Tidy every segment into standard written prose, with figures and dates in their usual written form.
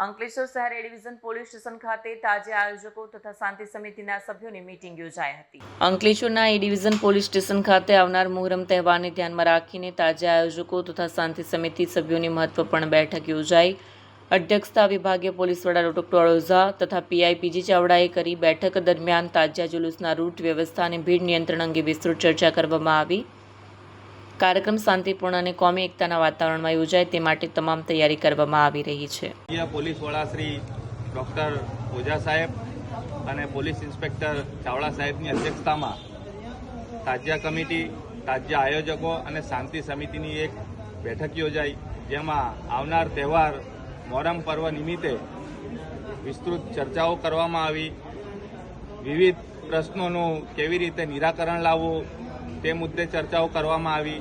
અંકલેશ્વર શહેર એ division police station ખાતે તાજિયા આયોજકો તથા શાંતિ સમિતિના સભ્યોની મીટિંગ યોજાઈ હતી। અંકલેશ્વરના એ ડિવિઝન પોલીસ સ્ટેશન ખાતે આવનાર મુહર્રમ તહેવારને ધ્યાનમાં રાખીને તાજિયા આયોજકો તથા શાંતિ સમિતિ સભ્યોની મહત્વપૂર્ણ બેઠક યોજાઈ। અધ્યક્ષતા વિભાગીય પોલીસ વડા ડોક્ટર અળોઝા તથા પીઆઈ પીજી ચાવડાએ કરી। બેઠક દરમિયાન તાજિયા જુલુસના રૂટ વ્યવસ્થા અને ભીડ નિયંત્રણ અંગે વિસ્તૃત ચર્ચા કરવામાં આવી। कार्यक्रम शांतिपूर्ण और कौमी एकता वातावरण में योजाय ते माटे तमाम तैयारी करवामां आवी रही है। पोलीस वड़ा श्री डॉक्टर ओझा साहेब और पोलीस इंस्पेक्टर चावड़ा साहेब की अध्यक्षता में ताजिया कमिटी, ताजिया आयोजकों और शांति समिति की एक बैठक योजाई, जेमां आवनार तहेवार मोहरम पर्व निमित्ते विस्तृत चर्चाओं करवामां आवी। विविध प्रश्नों केवी रीते निराकरण लाववुं ते मुद्दे चर्चाओं करवामां आवी।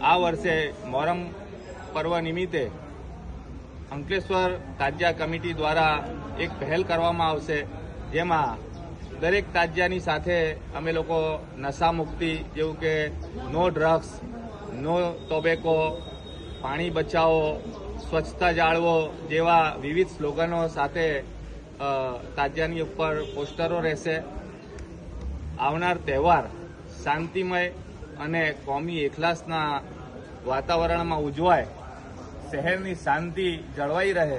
आ वर्षे मोहरम पर्व निमित्ते अंकलेश्वर ताजिया कमिटी द्वारा एक पहल करवामां आवशे, जेमां दरेक ताजियानी साथे अमे लोको नशा मुक्ति जेवुं के नो ड्रग्स, नो टोबेको, पाणी बचावो, स्वच्छता जाळवो जेवा विविध स्लोगनों साथे ताजियानी उपर पोस्टरो रहेशे। आवनार तहेवार शांतिमय અને કોમી એકલાસના વાતાવરણમાં ઉજવાય, શહેરની શાંતિ જળવાઈ રહે,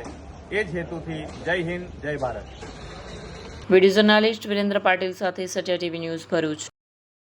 એ જ હેતુથી જય હિન્દ જય ભારત। વીડિયો જર્નાલિસ્ટ વિરેન્દ્ર પાટીલ સાથે સત્ય ટીવી ન્યૂઝ ભરૂચ।